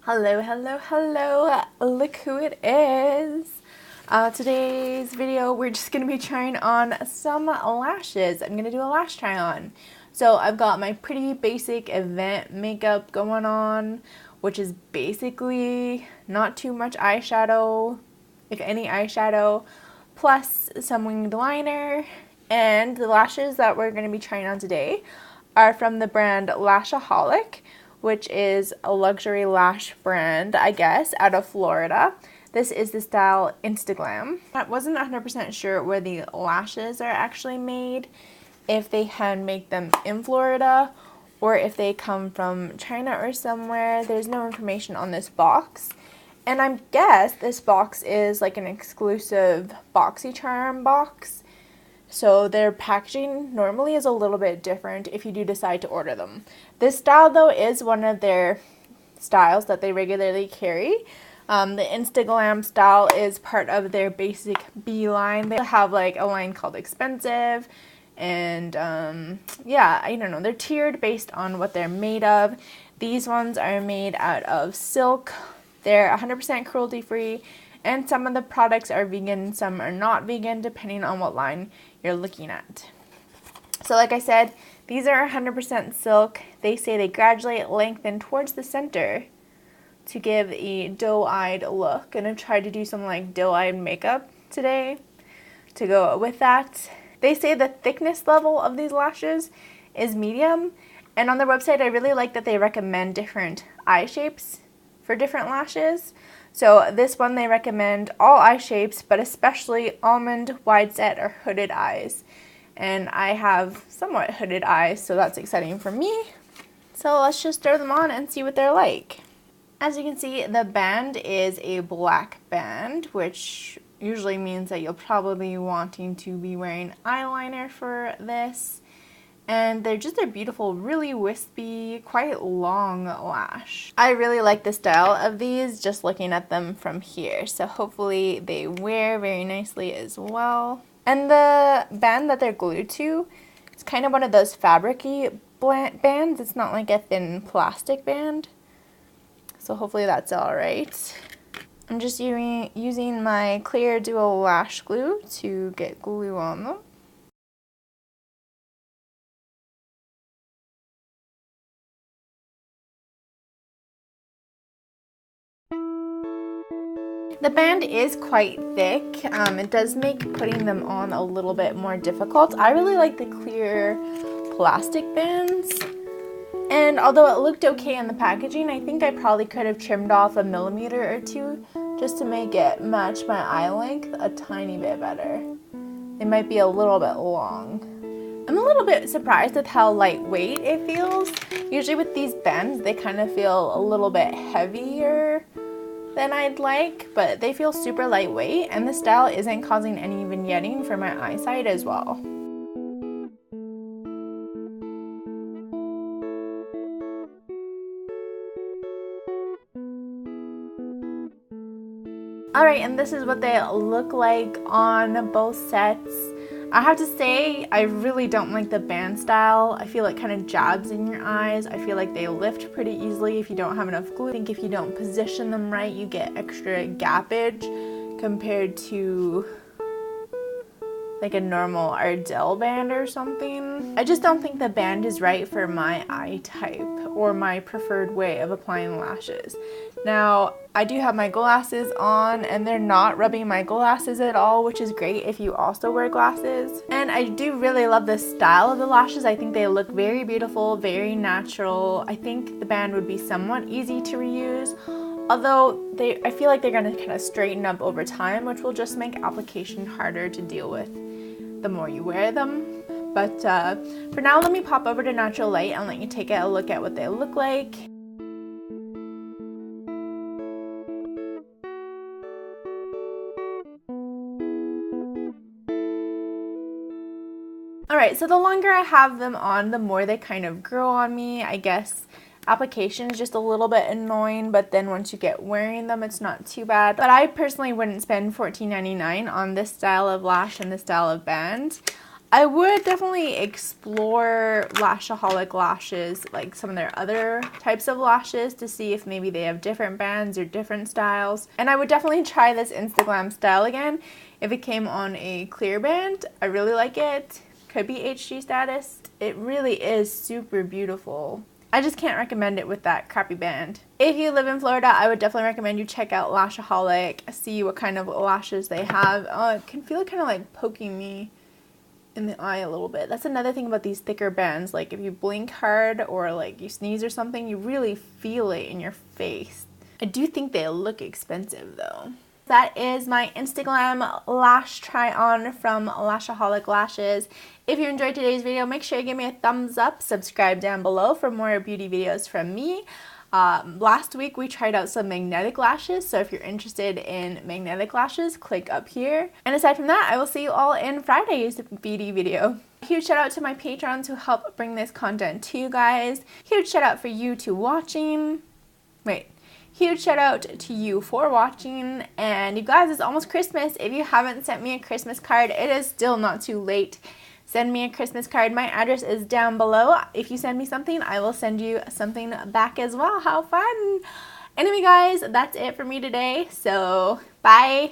Hello, hello, hello. Look who it is. Today's video, we're just going to be trying on some lashes. I'm going to do a lash try on. So I've got my pretty basic event makeup going on, which is basically not too much eyeshadow, if any eyeshadow, plus some winged liner. And the lashes that we're going to be trying on today are from the brand Lashaholic, which is a luxury lash brand, I guess, out of Florida. This is the style Instaglam. I wasn't 100% sure where the lashes are actually made, if they hand make them in Florida or if they come from China or somewhere. There's no information on this box. And I guess this box is like an exclusive BoxyCharm box. So their packaging normally is a little bit different if you do decide to order them. This style though is one of their styles that they regularly carry. The Instaglam style is part of their basic B line. They have like a line called Expensive and yeah, I don't know. They're tiered based on what they're made of. These ones are made out of silk. They're 100% cruelty free. And some of the products are vegan, some are not vegan, depending on what line you're looking at. So like I said, these are 100% silk. They say they gradually lengthen towards the center to give a doe-eyed look. And I've tried to do some like doe-eyed makeup today to go with that. They say the thickness level of these lashes is medium. And on their website, I really like that they recommend different eye shapes for different lashes. So this one they recommend all eye shapes, but especially almond, wide set, or hooded eyes. And I have somewhat hooded eyes, so that's exciting for me. So let's just throw them on and see what they're like. As you can see, the band is a black band, which usually means that you'll probably be wanting to be wearing eyeliner for this. And they're just a beautiful, really wispy, quite long lash. I really like the style of these just looking at them from here. So hopefully they wear very nicely as well. And the band that they're glued to, it's kind of one of those fabric-y bands. It's not like a thin plastic band. So hopefully that's alright. I'm just using my clear dual lash glue to get glue on them. The band is quite thick. It does make putting them on a little bit more difficult. I really like the clear plastic bands. And although it looked okay in the packaging, I think I probably could have trimmed off a millimeter or two just to make it match my eye length a tiny bit better. It might be a little bit long. I'm a little bit surprised with how lightweight it feels. Usually with these bands, they kind of feel a little bit heavier than I'd like, but they feel super lightweight, and the style isn't causing any vignetting for my eyesight as well. Alright, and this is what they look like on both sets. I have to say, I really don't like the band style. I feel it kind of jabs in your eyes. I feel like they lift pretty easily if you don't have enough glue. I think if you don't position them right, you get extra gappage compared to like a normal Ardell band or something. I just don't think the band is right for my eye type or my preferred way of applying lashes. Now, I do have my glasses on and they're not rubbing my glasses at all, which is great if you also wear glasses. And I do really love the style of the lashes. I think they look very beautiful, very natural. I think the band would be somewhat easy to reuse, although I feel like they're going to kind of straighten up over time, which will just make application harder to deal with the more you wear them. But for now, let me pop over to natural light and let you take a look at what they look like. Alright, so the longer I have them on, the more they kind of grow on me. I guess application is just a little bit annoying, but then once you get wearing them, it's not too bad. But I personally wouldn't spend $14.99 on this style of lash and this style of band. I would definitely explore Lashaholic lashes, like some of their other types of lashes, to see if maybe they have different brands or different styles. And I would definitely try this Instaglam style again if it came on a clear band. I really like it. Could be HG status. It really is super beautiful. I just can't recommend it with that crappy band. If you live in Florida, I would definitely recommend you check out Lashaholic, see what kind of lashes they have. It can feel kind of like poking me in the eye a little bit. That's another thing about these thicker bands. Like if you blink hard or like you sneeze or something, you really feel it in your face. I do think they look expensive though. That is my Instagram lash try on from Lashaholic Lashes. If you enjoyed today's video, make sure you give me a thumbs up, subscribe down below for more beauty videos from me. Last week we tried out some magnetic lashes, so if you're interested in magnetic lashes, click up here. And aside from that, I will see you all in Friday's beauty video. Huge shout out to my patrons who help bring this content to you guys. Huge shout out for you to watching. Huge shout out to you for watching. And you guys, it's almost Christmas. If you haven't sent me a Christmas card, it is still not too late. Send me a Christmas card. My address is down below. If you send me something, I will send you something back as well. How fun! Anyway guys, that's it for me today. So, bye!